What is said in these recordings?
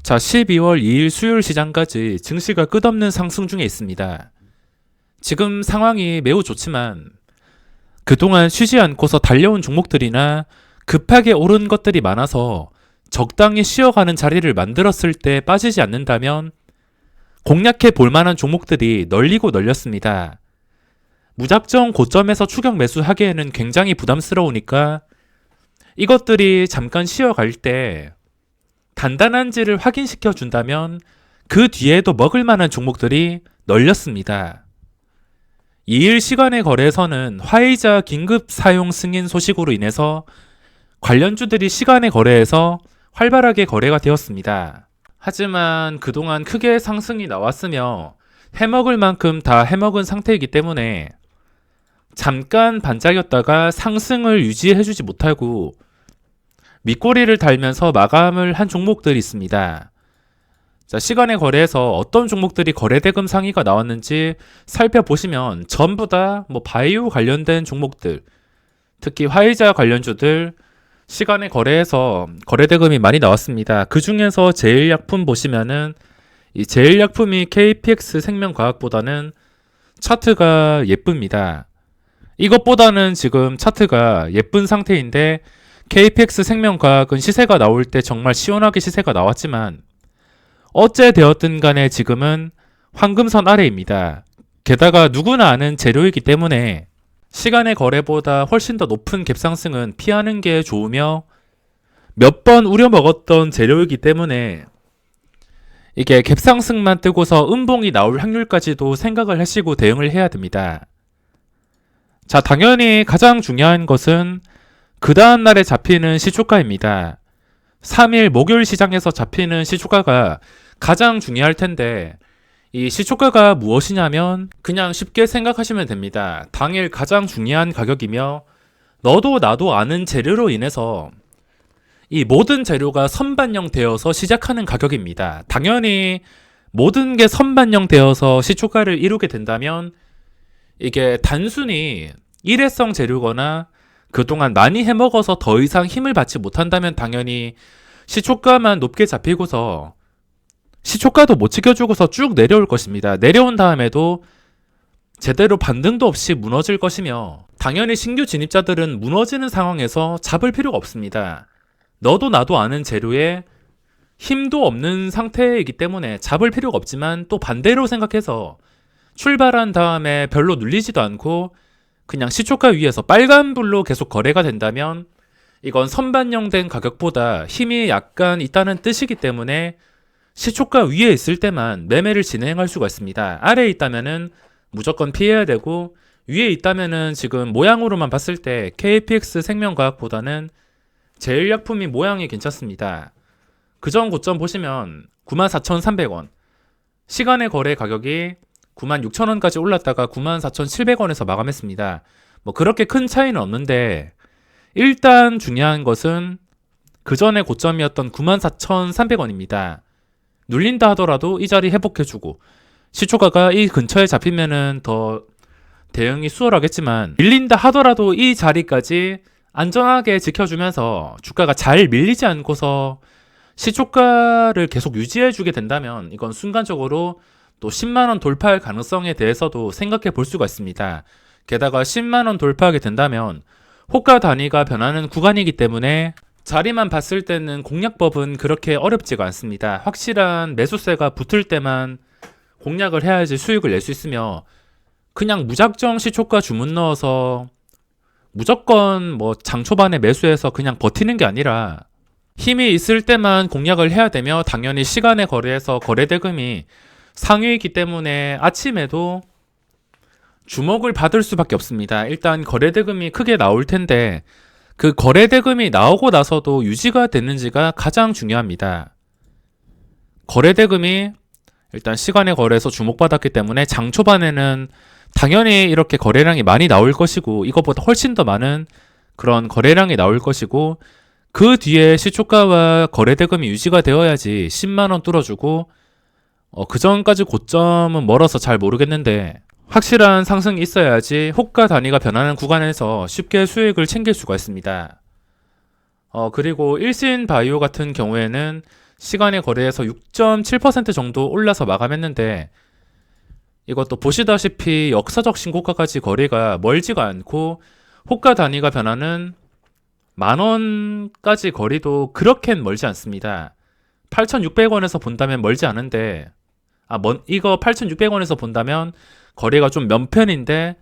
자, 12월 2일 수요일 시장까지 증시가 끝없는 상승 중에 있습니다. 지금 상황이 매우 좋지만 그동안 쉬지 않고서 달려온 종목들이나 급하게 오른 것들이 많아서 적당히 쉬어가는 자리를 만들었을 때 빠지지 않는다면 공략해 볼 만한 종목들이 널리고 널렸습니다. 무작정 고점에서 추격 매수하기에는 굉장히 부담스러우니까 이것들이 잠깐 쉬어갈 때 단단한지를 확인시켜 준다면 그 뒤에도 먹을 만한 종목들이 널렸습니다. 2일 시간의 거래에서는 화이자 긴급 사용 승인 소식으로 인해서 관련주들이 시간의 거래에서 활발하게 거래가 되었습니다. 하지만 그동안 크게 상승이 나왔으며 해먹을 만큼 다 해먹은 상태이기 때문에 잠깐 반짝였다가 상승을 유지해주지 못하고 밑꼬리를 달면서 마감을 한 종목들이 있습니다. 자, 시간의 거래에서 어떤 종목들이 거래대금 상위가 나왔는지 살펴보시면 전부 다 바이오 관련된 종목들, 특히 화이자 관련주들 시간의 거래에서 거래대금이 많이 나왔습니다. 그 중에서 제일약품 보시면은 이 제일약품이 KPX 생명과학보다는 차트가 예쁩니다. 이것보다는 지금 차트가 예쁜 상태인데 KPX 생명과학은 시세가 나올 때 정말 시원하게 시세가 나왔지만 어째 되었든 간에 지금은 황금선 아래입니다. 게다가 누구나 아는 재료이기 때문에 시간의 거래보다 훨씬 더 높은 갭상승은 피하는 게 좋으며 몇 번 우려먹었던 재료이기 때문에 이게 갭상승만 뜨고서 음봉이 나올 확률까지도 생각을 하시고 대응을 해야 됩니다. 자, 당연히 가장 중요한 것은 그 다음날에 잡히는 시초가입니다. 3일 목요일 시장에서 잡히는 시초가가 가장 중요할 텐데 이 시초가가 무엇이냐면 그냥 쉽게 생각하시면 됩니다. 당일 가장 중요한 가격이며 너도 나도 아는 재료로 인해서 이 모든 재료가 선반영 되어서 시작하는 가격입니다. 당연히 모든 게 선반영 되어서 시초가를 이루게 된다면 이게 단순히 일회성 재료거나 그동안 많이 해먹어서 더 이상 힘을 받지 못한다면 당연히 시초가만 높게 잡히고서 시초가도 못 지켜주고서 쭉 내려올 것입니다. 내려온 다음에도 제대로 반등도 없이 무너질 것이며 당연히 신규 진입자들은 무너지는 상황에서 잡을 필요가 없습니다. 너도 나도 아는 재료에 힘도 없는 상태이기 때문에 잡을 필요가 없지만 또 반대로 생각해서 출발한 다음에 별로 눌리지도 않고 그냥 시초가 위에서 빨간불로 계속 거래가 된다면 이건 선반영된 가격보다 힘이 약간 있다는 뜻이기 때문에 시초가 위에 있을 때만 매매를 진행할 수가 있습니다. 아래에 있다면은 무조건 피해야 되고 위에 있다면은 지금 모양으로만 봤을 때 KPX 생명과학보다는 제일약품이 모양이 괜찮습니다. 그전 고점 보시면 94,300원, 시간의 거래 가격이 96,000원까지 올랐다가 94,700원에서 마감했습니다. 그렇게 큰 차이는 없는데 일단 중요한 것은 그 전에 고점이었던 94,300원입니다. 눌린다 하더라도 이 자리 회복해주고 시초가가 이 근처에 잡히면은 더 대응이 수월하겠지만 밀린다 하더라도 이 자리까지 안전하게 지켜주면서 주가가 잘 밀리지 않고서 시초가를 계속 유지해주게 된다면 이건 순간적으로 또 10만원 돌파할 가능성에 대해서도 생각해 볼 수가 있습니다. 게다가 10만원 돌파하게 된다면 호가 단위가 변하는 구간이기 때문에 자리만 봤을 때는 공략법은 그렇게 어렵지가 않습니다. 확실한 매수세가 붙을 때만 공략을 해야지 수익을 낼 수 있으며 그냥 무작정 시초가 주문 넣어서 무조건 장 초반에 매수해서 그냥 버티는 게 아니라 힘이 있을 때만 공략을 해야 되며 당연히 시간의 거래에서 거래대금이 상위이기 때문에 아침에도 주목을 받을 수밖에 없습니다. 일단 거래대금이 크게 나올 텐데 그 거래대금이 나오고 나서도 유지가 되는지가 가장 중요합니다. 거래대금이 일단 시간의 거래에서 주목받았기 때문에 장 초반에는 당연히 이렇게 거래량이 많이 나올 것이고 이것보다 훨씬 더 많은 그런 거래량이 나올 것이고 그 뒤에 시초가와 거래대금이 유지가 되어야지 10만원 뚫어주고 그 전까지 고점은 멀어서 잘 모르겠는데 확실한 상승이 있어야지 호가 단위가 변하는 구간에서 쉽게 수익을 챙길 수가 있습니다. 그리고 일신 바이오 같은 경우에는 시간의 거래에서 6.7% 정도 올라서 마감했는데, 이것도 보시다시피 역사적 신고가까지 거래가 멀지가 않고 호가 단위가 변하는 만원까지 거리도 그렇게는 멀지 않습니다. 8,600원에서 본다면 멀지 않은데, 이거 8,600원에서 본다면 거리가 좀 면편인데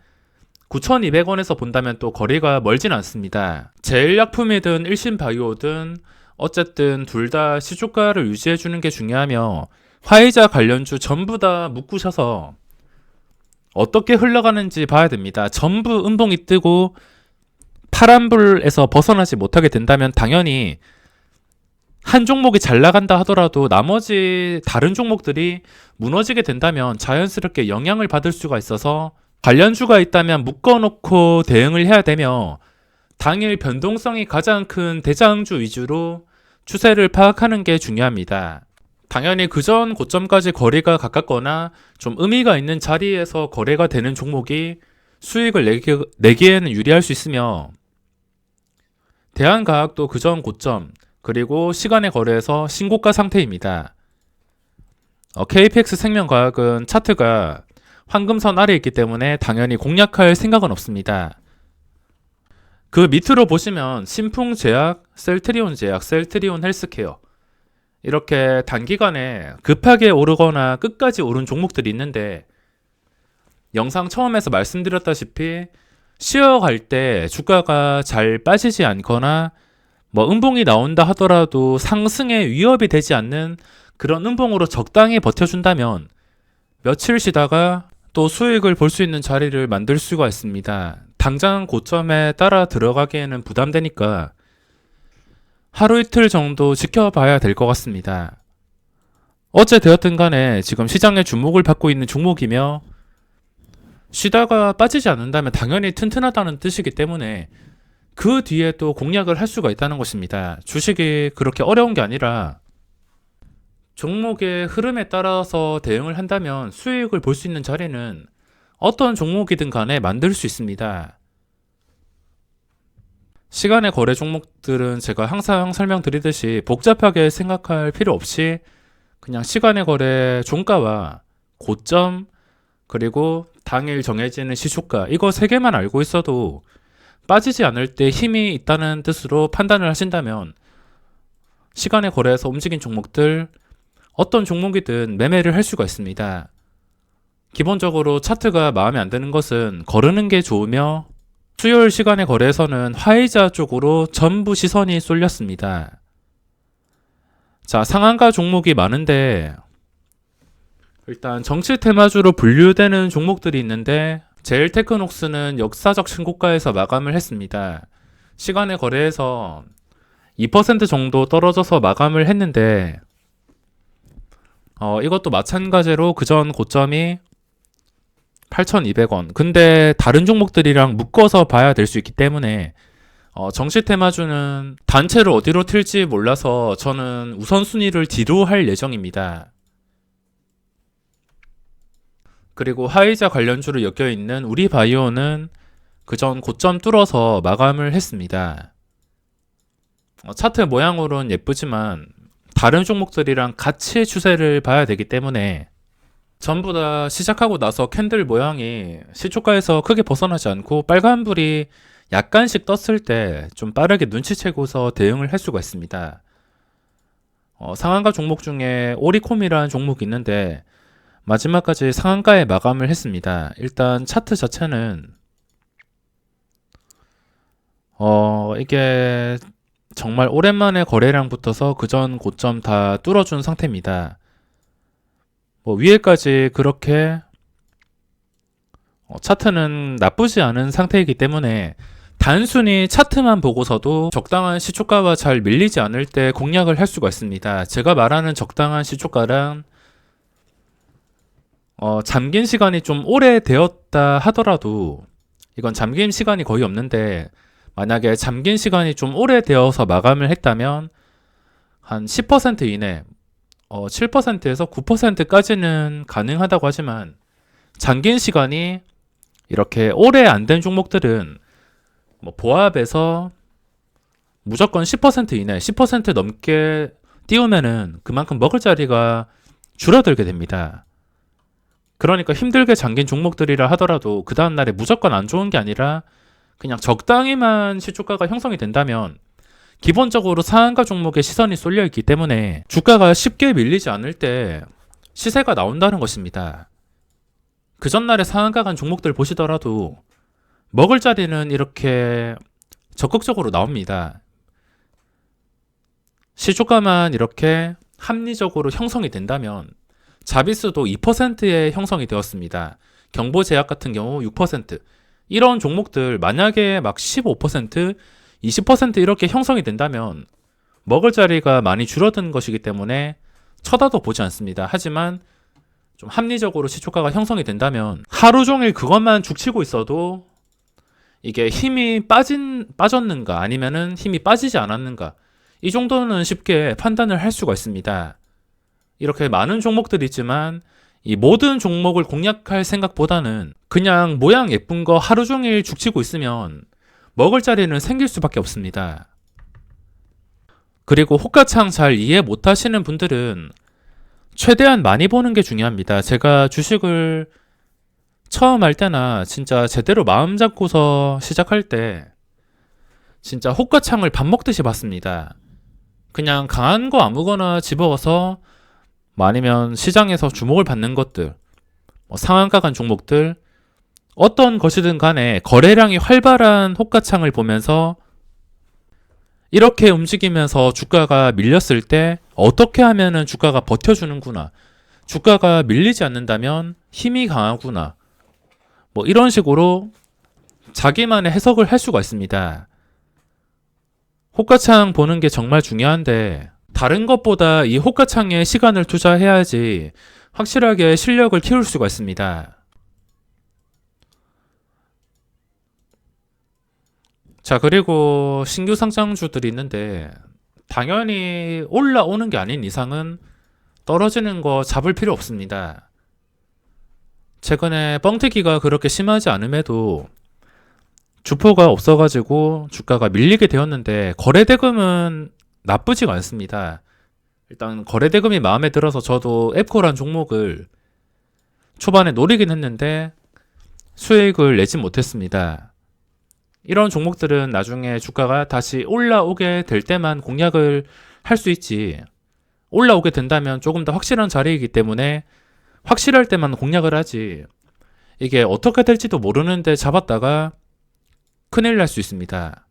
9,200원에서 본다면 또 거리가 멀진 않습니다. 제일약품이든 일신바이오든 어쨌든 둘 다 시초가를 유지해주는 게 중요하며, 화이자 관련주 전부 다 묶으셔서 어떻게 흘러가는지 봐야 됩니다. 전부 음봉이 뜨고 파란불에서 벗어나지 못하게 된다면 당연히 한 종목이 잘 나간다 하더라도 나머지 다른 종목들이 무너지게 된다면 자연스럽게 영향을 받을 수가 있어서, 관련주가 있다면 묶어놓고 대응을 해야 되며, 당일 변동성이 가장 큰 대장주 위주로 추세를 파악하는 게 중요합니다. 당연히 그전 고점까지 거래가 가깝거나 좀 의미가 있는 자리에서 거래가 되는 종목이 수익을 내기에는 유리할 수 있으며, 대한과학도 그전 고점 그리고 시간의 거래에서 신고가 상태입니다. KPX 생명과학은 차트가 황금선 아래에 있기 때문에 당연히 공략할 생각은 없습니다. 그 밑으로 보시면 신풍제약, 셀트리온제약, 셀트리온 헬스케어, 이렇게 단기간에 급하게 오르거나 끝까지 오른 종목들이 있는데, 영상 처음에서 말씀드렸다시피 쉬어갈 때 주가가 잘 빠지지 않거나 음봉이 나온다 하더라도 상승에 위협이 되지 않는 그런 음봉으로 적당히 버텨준다면 며칠 쉬다가 또 수익을 볼 수 있는 자리를 만들 수가 있습니다. 당장 고점에 따라 들어가기에는 부담되니까 하루 이틀 정도 지켜봐야 될 것 같습니다. 어째 되었든 간에 지금 시장의 주목을 받고 있는 종목이며, 쉬다가 빠지지 않는다면 당연히 튼튼하다는 뜻이기 때문에 그 뒤에 또 공략을 할 수가 있다는 것입니다. 주식이 그렇게 어려운 게 아니라 종목의 흐름에 따라서 대응을 한다면 수익을 볼 수 있는 자리는 어떤 종목이든 간에 만들 수 있습니다. 시간의 거래 종목들은 제가 항상 설명드리듯이 복잡하게 생각할 필요 없이 그냥 시간의 거래 종가와 고점 그리고 당일 정해지는 시초가, 이거 세 개만 알고 있어도 빠지지 않을 때 힘이 있다는 뜻으로 판단을 하신다면 시간의 거래에서 움직인 종목들 어떤 종목이든 매매를 할 수가 있습니다. 기본적으로 차트가 마음에 안 드는 것은 거르는 게 좋으며, 수요일 시간의 거래에서는 화이자 쪽으로 전부 시선이 쏠렸습니다. 자, 상한가 종목이 많은데 일단 정치 테마주로 분류되는 종목들이 있는데, 제일테크녹스는 역사적 신고가에서 마감을 했습니다. 시간의 거래에서 2% 정도 떨어져서 마감을 했는데, 이것도 마찬가지로 그전 고점이 8,200원. 근데 다른 종목들이랑 묶어서 봐야 될 수 있기 때문에 정치 테마주는 단체로 어디로 튈지 몰라서 저는 우선순위를 뒤로 할 예정입니다. 그리고 화이자 관련주로 엮여있는 우리바이오는 그전 고점 뚫어서 마감을 했습니다. 차트 모양으로는 예쁘지만 다른 종목들이랑 같이 추세를 봐야 되기 때문에 전부 다 시작하고 나서 캔들 모양이 시초가에서 크게 벗어나지 않고 빨간불이 약간씩 떴을 때 좀 빠르게 눈치채고서 대응을 할 수가 있습니다. 상한가 종목 중에 오리콤이라는 종목이 있는데 마지막까지 상한가에 마감을 했습니다. 일단 차트 자체는 이게 정말 오랜만에 거래량 붙어서 그전 고점 다 뚫어준 상태입니다. 위에까지 그렇게 차트는 나쁘지 않은 상태이기 때문에 단순히 차트만 보고서도 적당한 시초가와 잘 밀리지 않을 때 공략을 할 수가 있습니다. 제가 말하는 적당한 시초가랑 잠긴 시간이 좀 오래되었다 하더라도, 이건 잠긴 시간이 거의 없는데 만약에 잠긴 시간이 좀 오래되어서 마감을 했다면 한 10% 이내, 7%에서 9%까지는 가능하다고 하지만, 잠긴 시간이 이렇게 오래 안 된 종목들은 보합에서 무조건 10% 이내, 10% 넘게 띄우면은 그만큼 먹을 자리가 줄어들게 됩니다. 그러니까 힘들게 잠긴 종목들이라 하더라도 그 다음날에 무조건 안 좋은 게 아니라 그냥 적당히만 시초가가 형성이 된다면 기본적으로 상한가 종목에 시선이 쏠려 있기 때문에 주가가 쉽게 밀리지 않을 때 시세가 나온다는 것입니다. 그 전날에 상한가 간 종목들 보시더라도 먹을 자리는 이렇게 적극적으로 나옵니다. 시초가만 이렇게 합리적으로 형성이 된다면 자비수도 2%에 형성이 되었습니다. 경보제약 같은 경우 6%. 이런 종목들 만약에 막 15%, 20% 이렇게 형성이 된다면 먹을 자리가 많이 줄어든 것이기 때문에 쳐다도 보지 않습니다. 하지만 좀 합리적으로 시초가가 형성이 된다면 하루 종일 그것만 죽치고 있어도 이게 힘이 빠졌는가 아니면은 힘이 빠지지 않았는가 이 정도는 쉽게 판단을 할 수가 있습니다. 이렇게 많은 종목들이 있지만 이 모든 종목을 공략할 생각보다는 그냥 모양 예쁜 거 하루 종일 죽치고 있으면 먹을 자리는 생길 수밖에 없습니다. 그리고 호가창 잘 이해 못 하시는 분들은 최대한 많이 보는 게 중요합니다. 제가 주식을 처음 할 때나 진짜 제대로 마음 잡고서 시작할 때 진짜 호가창을 밥 먹듯이 봤습니다. 그냥 강한 거 아무거나 집어서 아니면 시장에서 주목을 받는 것들, 상한가 간 종목들, 어떤 것이든 간에 거래량이 활발한 호가창을 보면서 이렇게 움직이면서 주가가 밀렸을 때 어떻게 하면은 주가가 버텨주는구나. 주가가 밀리지 않는다면 힘이 강하구나. 이런 식으로 자기만의 해석을 할 수가 있습니다. 호가창 보는 게 정말 중요한데 다른 것보다 이 호가창에 시간을 투자해야지 확실하게 실력을 키울 수가 있습니다. 자, 그리고 신규 상장주들이 있는데 당연히 올라오는 게 아닌 이상은 떨어지는 거 잡을 필요 없습니다. 최근에 뻥튀기가 그렇게 심하지 않음에도 주포가 없어가지고 주가가 밀리게 되었는데 거래대금은 나쁘지가 않습니다. 일단 거래대금이 마음에 들어서 저도 앱코란 종목을 초반에 노리긴 했는데 수익을 내지 못했습니다. 이런 종목들은 나중에 주가가 다시 올라오게 될 때만 공략을 할 수 있지, 올라오게 된다면 조금 더 확실한 자리이기 때문에 확실할 때만 공략을 하지, 이게 어떻게 될지도 모르는데 잡았다가 큰일 날 수 있습니다.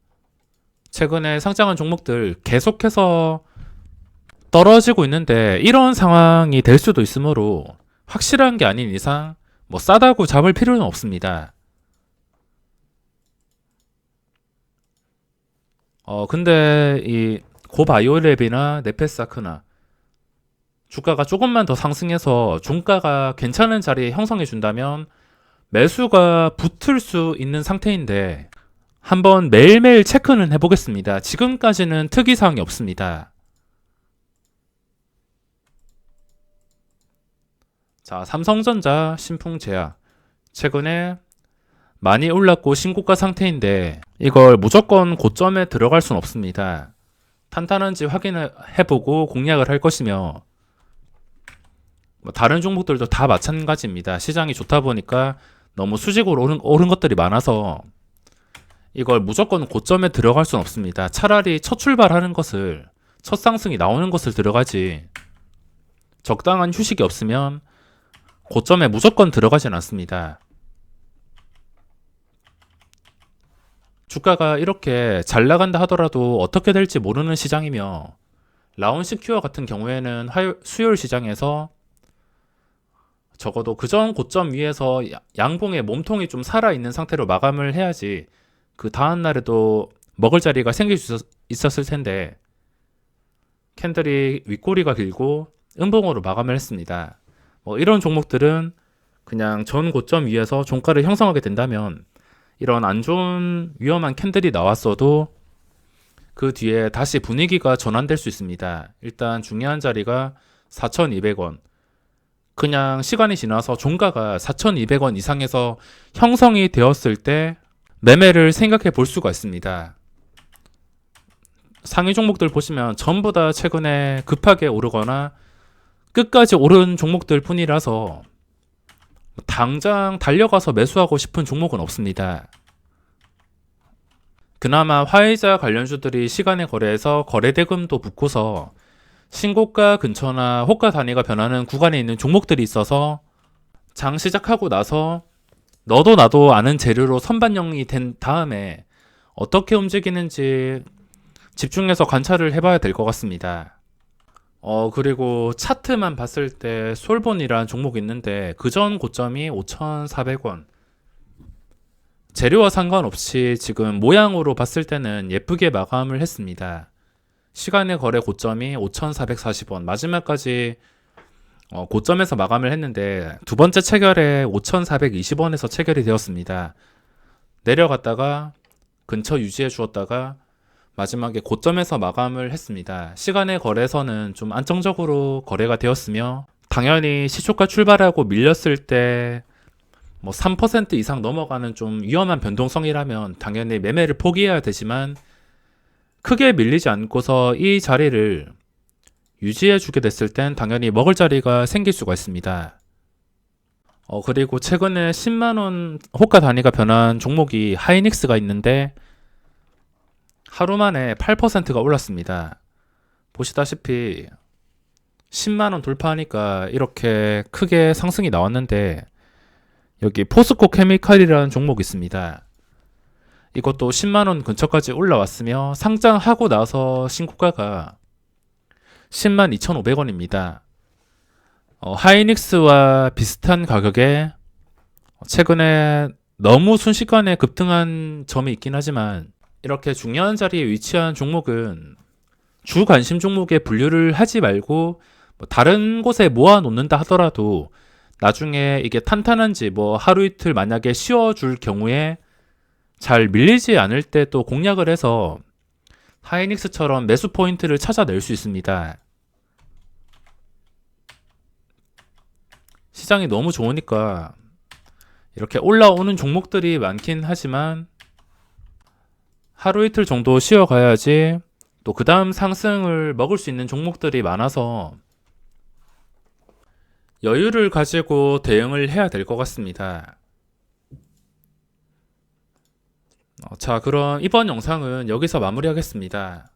최근에 상장한 종목들 계속해서 떨어지고 있는데 이런 상황이 될 수도 있으므로 확실한 게 아닌 이상 싸다고 잡을 필요는 없습니다. 근데 이 고바이오랩이나 네페사크나 주가가 조금만 더 상승해서 종가가 괜찮은 자리에 형성해 준다면 매수가 붙을 수 있는 상태인데 한번 매일매일 체크는 해보겠습니다. 지금까지는 특이사항이 없습니다. 자, 삼성전자, 신풍제약 최근에 많이 올랐고 신고가 상태인데 이걸 무조건 고점에 들어갈 순 없습니다. 탄탄한지 확인을 해보고 공략을 할 것이며 다른 종목들도 다 마찬가지입니다. 시장이 좋다 보니까 너무 수직으로 오른 것들이 많아서 이걸 무조건 고점에 들어갈 순 없습니다. 차라리 첫 출발하는 것을, 첫 상승이 나오는 것을 들어가지 적당한 휴식이 없으면 고점에 무조건 들어가진 않습니다. 주가가 이렇게 잘 나간다 하더라도 어떻게 될지 모르는 시장이며 라운시큐어 같은 경우에는 수요일 시장에서 적어도 그전 고점 위에서 양봉의 몸통이 좀 살아있는 상태로 마감을 해야지 그 다음 날에도 먹을 자리가 생길 수 있었을 텐데 캔들이 윗꼬리가 길고 음봉으로 마감을 했습니다. 이런 종목들은 그냥 전 고점 위에서 종가를 형성하게 된다면 이런 안 좋은 위험한 캔들이 나왔어도 그 뒤에 다시 분위기가 전환될 수 있습니다. 일단 중요한 자리가 4,200원. 그냥 시간이 지나서 종가가 4,200원 이상에서 형성이 되었을 때 매매를 생각해 볼 수가 있습니다. 상위 종목들 보시면 전부 다 최근에 급하게 오르거나 끝까지 오른 종목들 뿐이라서 당장 달려가서 매수하고 싶은 종목은 없습니다. 그나마 화이자 관련주들이 시간의 거래에서 거래대금도 붙고서 신고가 근처나 호가 단위가 변하는 구간에 있는 종목들이 있어서 장 시작하고 나서 너도 나도 아는 재료로 선반영이 된 다음에 어떻게 움직이는지 집중해서 관찰을 해봐야 될 것 같습니다. 그리고 차트만 봤을 때 솔본이라는 종목이 있는데 그전 고점이 5,400원. 재료와 상관없이 지금 모양으로 봤을 때는 예쁘게 마감을 했습니다. 시간의 거래 고점이 5,440원. 마지막까지 고점에서 마감을 했는데 두 번째 체결에 5,420원에서 체결이 되었습니다. 내려갔다가 근처 유지해 주었다가 마지막에 고점에서 마감을 했습니다. 시간의 거래에서는 좀 안정적으로 거래가 되었으며 당연히 시초가 출발하고 밀렸을 때 뭐 3% 이상 넘어가는 좀 위험한 변동성이라면 당연히 매매를 포기해야 되지만 크게 밀리지 않고서 이 자리를 유지해 주게 됐을 땐 당연히 먹을 자리가 생길 수가 있습니다. 그리고 최근에 10만원 호가 단위가 변한 종목이 하이닉스가 있는데 하루 만에 8%가 올랐습니다. 보시다시피 10만원 돌파하니까 이렇게 크게 상승이 나왔는데 여기 포스코 케미칼이라는 종목이 있습니다. 이것도 10만원 근처까지 올라왔으며 상장하고 나서 신고가가 10만 2,500원입니다. 하이닉스와 비슷한 가격에 최근에 너무 순식간에 급등한 점이 있긴 하지만 이렇게 중요한 자리에 위치한 종목은 주 관심 종목에 분류를 하지 말고 다른 곳에 모아 놓는다 하더라도 나중에 이게 탄탄한지 하루 이틀 만약에 쉬어줄 경우에 잘 밀리지 않을 때 또 공략을 해서 하이닉스처럼 매수 포인트를 찾아낼 수 있습니다. 시장이 너무 좋으니까 이렇게 올라오는 종목들이 많긴 하지만 하루 이틀 정도 쉬어가야지 또 그 다음 상승을 먹을 수 있는 종목들이 많아서 여유를 가지고 대응을 해야 될 것 같습니다. 자, 그럼 이번 영상은 여기서 마무리하겠습니다.